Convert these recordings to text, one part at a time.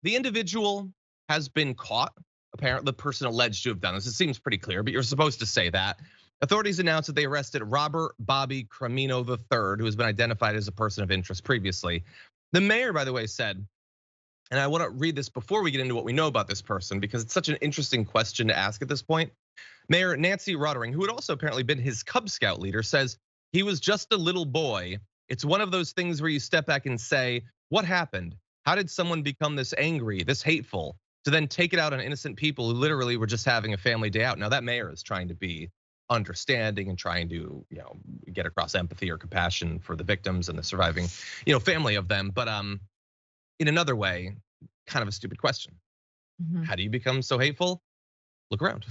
the individual has been caught. Apparently, the person alleged to have done this. It seems pretty clear, but you're supposed to say that. Authorities announced that they arrested Robert Bobby Crimo III, who has been identified as a person of interest previously. The mayor, by the way, said, and I want to read this before we get into what we know about this person, because it's such an interesting question to ask at this point. Mayor Nancy Roddering, who had also apparently been his Cub Scout leader, says he was just a little boy. It's one of those things where you step back and say, what happened? How did someone become this angry, this hateful, to then take it out on innocent people who literally were just having a family day out? Now that mayor is trying to be understanding and trying to, get across empathy or compassion for the victims and the surviving, family of them. But in another way, kind of a stupid question. How do you become so hateful? Look around.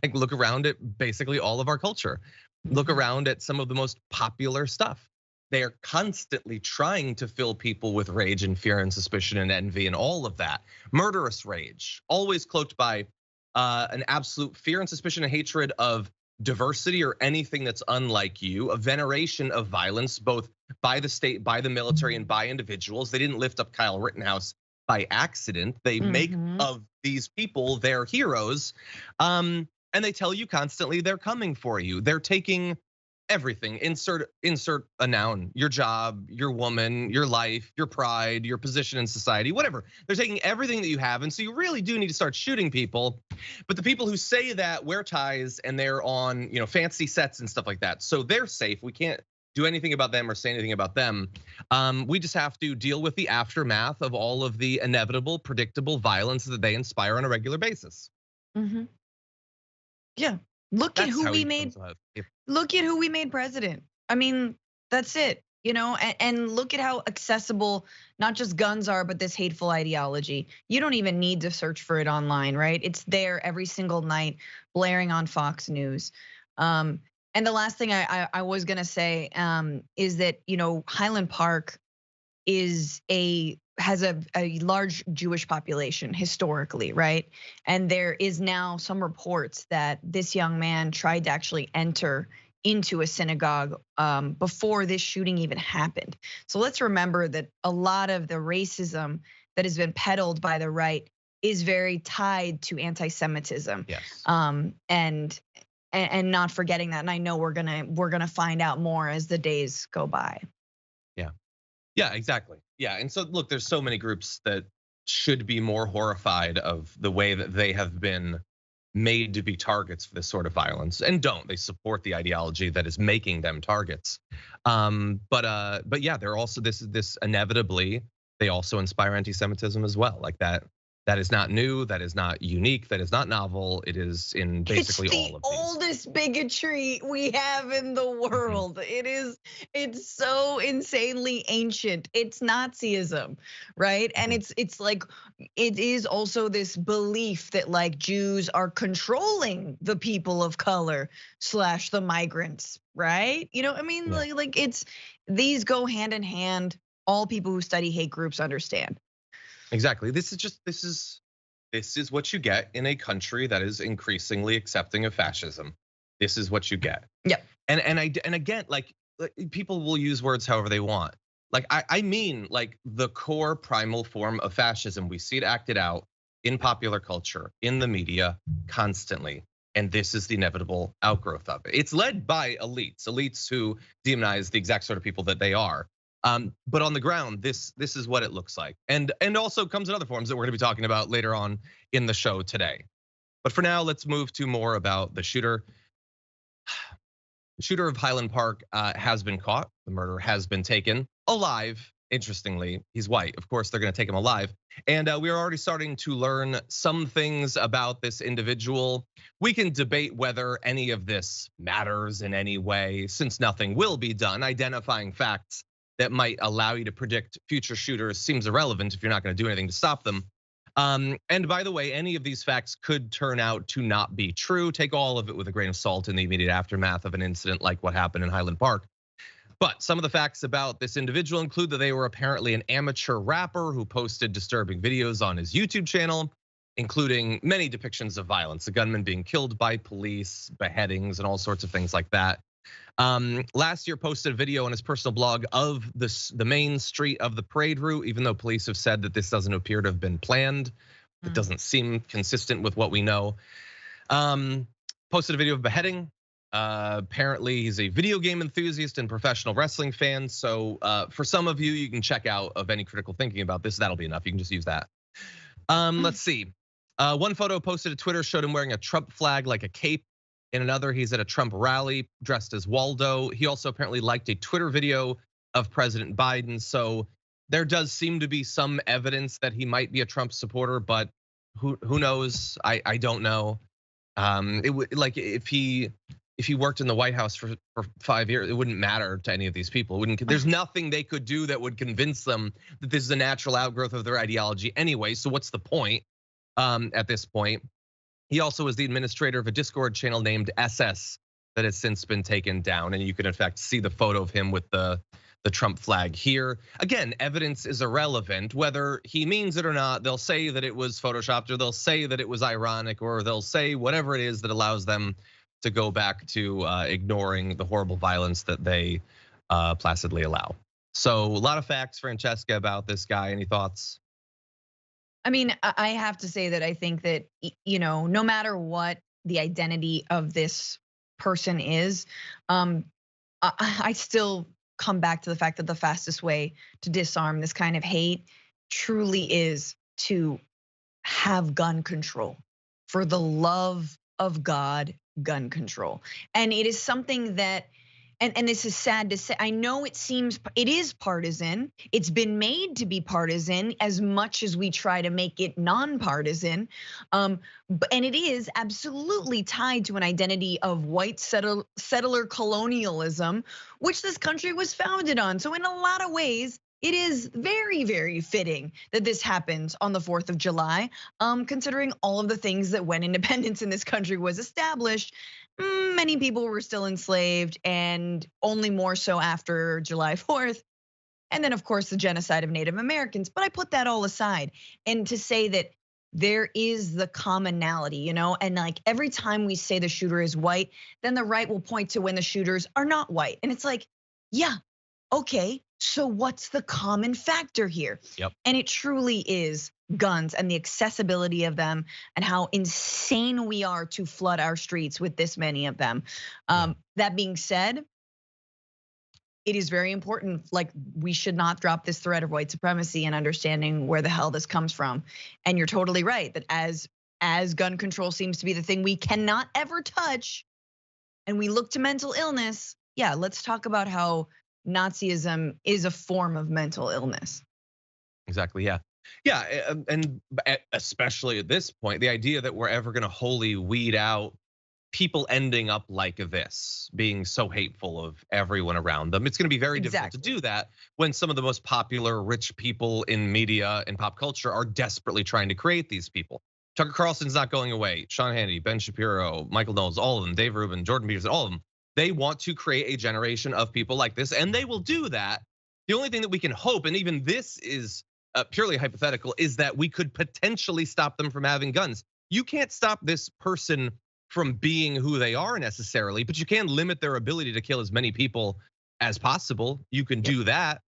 Like, look around at basically all of our culture. Look around at some of the most popular stuff. They are constantly trying to fill people with rage and fear and suspicion and envy and all of that. Murderous rage, always cloaked by an absolute fear and suspicion and hatred of diversity or anything that's unlike you, a veneration of violence, both by the state, by the military, and by individuals. They didn't lift up Kyle Rittenhouse by accident. They make of these people their heroes. And they tell you constantly they're coming for you. They're taking everything, insert a noun, your job, your woman, your life, your pride, your position in society, whatever. They're taking everything that you have. And so you really do need to start shooting people. But the people who say that wear ties and they're on, fancy sets and stuff like that. So they're safe. We can't do anything about them or say anything about them. We just have to deal with the aftermath of all of the inevitable, predictable violence that they inspire on a regular basis. Yeah. Look at who we made. Look at who we made president. I mean, that's it, and look at how accessible not just guns are, but this hateful ideology. You don't even need to search for it online, right? It's there every single night, blaring on Fox News. And the last thing I was gonna say is that, Highland Park has a large Jewish population historically, right? And there is now some reports that this young man tried to actually enter into a synagogue before this shooting even happened. So let's remember that a lot of the racism that has been peddled by the right is very tied to anti-Semitism. Yes. And not forgetting that. And I know we're gonna find out more as the days go by. Yeah, exactly. Yeah, and so look, there's so many groups that should be more horrified of the way that they have been made to be targets for this sort of violence, and don't. They support the ideology that is making them targets. But yeah, they're also this inevitably. They also inspire anti-Semitism as well, like that. That is not new, that is not unique, that is not novel. It is in basically all of these. It's the oldest bigotry we have in the world. It's so insanely ancient. It's Nazism, right? And it's like, it is also this belief that like Jews are controlling the people of color / the migrants, right? I mean, like these go hand in hand. All people who study hate groups understand. Exactly. This is what you get in a country that is increasingly accepting of fascism. This is what you get. Yep. And again, like people will use words however they want. Like I mean, like the core primal form of fascism. We see it acted out in popular culture, in the media, constantly. And this is the inevitable outgrowth of it. It's led by elites who demonize the exact sort of people that they are. But on the ground, this is what it looks like. And also comes in other forms that we're gonna be talking about later on in the show today. But for now, let's move to more about the shooter. The shooter of Highland Park has been caught. The murderer has been taken alive. Interestingly, he's white. Of course, they're gonna take him alive. And we are already starting to learn some things about this individual. We can debate whether any of this matters in any way, since nothing will be done. Identifying facts that might allow you to predict future shooters seems irrelevant if you're not gonna do anything to stop them. And by the way, any of these facts could turn out to not be true. Take all of it with a grain of salt in the immediate aftermath of an incident like what happened in Highland Park. But some of the facts about this individual include that they were apparently an amateur rapper who posted disturbing videos on his YouTube channel, including many depictions of violence, a gunman being killed by police, beheadings, and all sorts of things like that. Last year posted a video on his personal blog of the main street of the parade route, even though police have said that this doesn't appear to have been planned. It doesn't seem consistent with what we know. Posted a video of beheading. Apparently he's a video game enthusiast and professional wrestling fan. So for some of you, you can check out of any critical thinking about this. That'll be enough. You can just use that. Let's see. One photo posted to Twitter showed him wearing a Trump flag like a cape. In another, he's at a Trump rally dressed as Waldo. He also apparently liked a Twitter video of President Biden. So there does seem to be some evidence that he might be a Trump supporter, but who knows? I don't know. It would, like, if he worked in the White House for 5 years, it wouldn't matter to any of these people. There's nothing they could do that would convince them that this is a natural outgrowth of their ideology anyway. So what's the point at this point? He also was the administrator of a Discord channel named SS that has since been taken down. And you can in fact see the photo of him with the Trump flag here. Again, evidence is irrelevant, whether he means it or not. They'll say that it was photoshopped, or they'll say that it was ironic, or they'll say whatever it is that allows them to go back to ignoring the horrible violence that they placidly allow. So a lot of facts, Francesca, about this guy. Any thoughts? I mean, I have to say that I think that, no matter what the identity of this person is, I still come back to the fact that the fastest way to disarm this kind of hate truly is to have gun control. For the love of God, gun control. And it is something that, and this is sad to say, I know it is partisan. It's been made to be partisan as much as we try to make it non-partisan. And it is absolutely tied to an identity of white settler colonialism, which this country was founded on. So in a lot of ways, it is very, very fitting that this happens on the 4th of July, considering all of the things that when independence in this country was established, many people were still enslaved, and only more so after July 4th. And then of course the genocide of Native Americans, but I put that all aside. And to say that there is the commonality, and like every time we say the shooter is white, then the right will point to when the shooters are not white. And it's like, yeah, okay, so what's the common factor here? Yep. And it truly is guns and the accessibility of them and how insane we are to flood our streets with this many of them. That being said, it is very important, like we should not drop this thread of white supremacy and understanding where the hell this comes from. And you're totally right that as gun control seems to be the thing we cannot ever touch, and we look to mental illness, yeah, let's talk about how Nazism is a form of mental illness. Exactly, yeah. Yeah, and especially at this point, the idea that we're ever gonna wholly weed out people ending up like this, being so hateful of everyone around them. It's gonna be very difficult to do that when some of the most popular rich people in media and pop culture are desperately trying to create these people. Tucker Carlson's not going away. Sean Hannity, Ben Shapiro, Michael Knowles, all of them, Dave Rubin, Jordan Peterson, all of them. They want to create a generation of people like this, and they will do that. The only thing that we can hope, and even this is purely hypothetical, is that we could potentially stop them from having guns. You can't stop this person from being who they are necessarily, but you can limit their ability to kill as many people as possible. You can do that.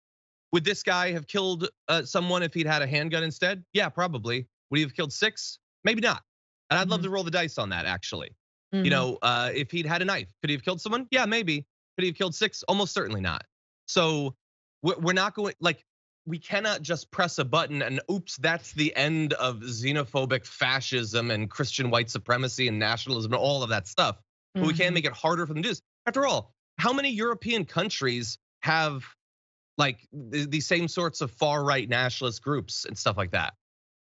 Would this guy have killed someone if he'd had a handgun instead? Yeah, probably. Would he have killed 6? Maybe not. And I'd love to roll the dice on that, actually. If he'd had a knife, could he have killed someone? Yeah, maybe. Could he have killed 6? Almost certainly not. So we're not going, like, we cannot just press a button and oops, that's the end of xenophobic fascism and Christian white supremacy and nationalism and all of that stuff. But we can't make it harder for them to do this. After all, how many European countries have like the same sorts of far right nationalist groups and stuff like that?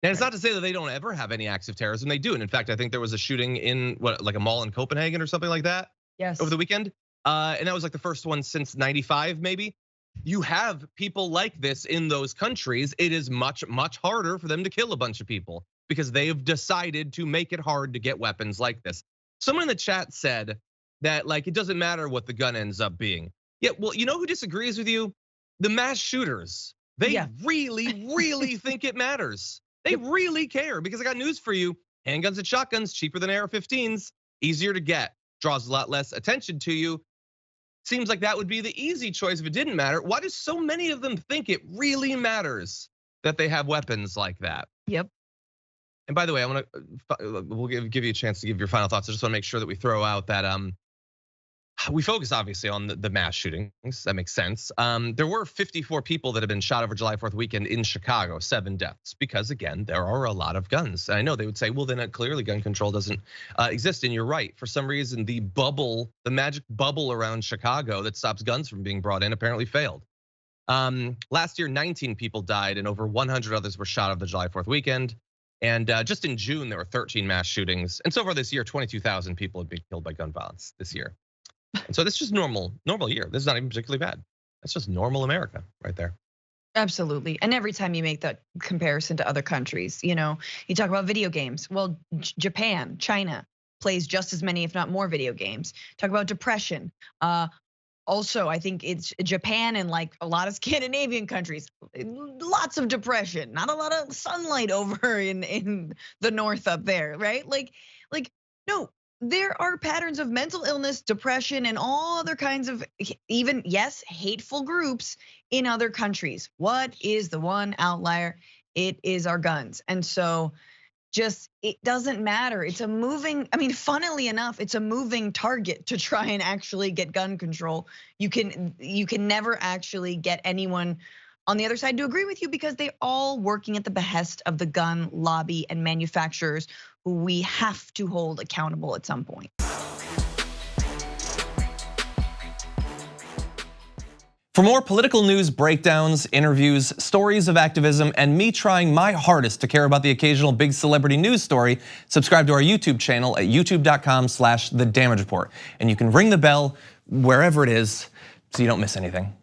And it's not to say that they don't ever have any acts of terrorism. They do. And in fact, I think there was a shooting in like a mall in Copenhagen or something like that. Yes. Over the weekend. And that was like the first one since 95, maybe. You have people like this in those countries. It is much, much harder for them to kill a bunch of people because they have decided to make it hard to get weapons like this. Someone in the chat said that like it doesn't matter what the gun ends up being. Yeah, well, you know who disagrees with you? The mass shooters. They really, really think it matters. They really care because I got news for you. Handguns and shotguns, cheaper than AR-15s, easier to get, draws a lot less attention to you. seems like that would be the easy choice if it didn't matter. Why do so many of them think it really matters that they have weapons like that? Yep. And by the way, we'll give you a chance to give your final thoughts. I just want to make sure that we throw out that we focus obviously on the mass shootings. That makes sense. There were 54 people that have been shot over July 4th weekend in Chicago, 7 deaths, because again, there are a lot of guns. And I know they would say, well, then clearly gun control doesn't exist. And you're right. For some reason, the magic bubble around Chicago that stops guns from being brought in apparently failed. Last year, 19 people died and over 100 others were shot over the July 4th weekend. And just in June, there were 13 mass shootings. And so far this year, 22,000 people have been killed by gun violence this year. And so this is just normal year. This is not even particularly bad. That's just normal America right there. Absolutely. And every time you make that comparison to other countries, you talk about video games. Well, Japan, China plays just as many, if not more, video games. Talk about depression. Also, I think it's Japan and like a lot of Scandinavian countries, lots of depression, not a lot of sunlight over in the north up there, right? Like no, there are patterns of mental illness, depression, and all other kinds of even, yes, hateful groups in other countries. What is the one outlier? It is our guns. And so it doesn't matter. It's a moving, funnily enough, it's a moving target to try and actually get gun control. You can never actually get anyone on the other side to agree with you because they're all working at the behest of the gun lobby and manufacturers who we have to hold accountable at some point. For more political news breakdowns, interviews, stories of activism, and me trying my hardest to care about the occasional big celebrity news story, subscribe to our YouTube channel at youtube.com/thedamagereport. And you can ring the bell wherever it is so you don't miss anything.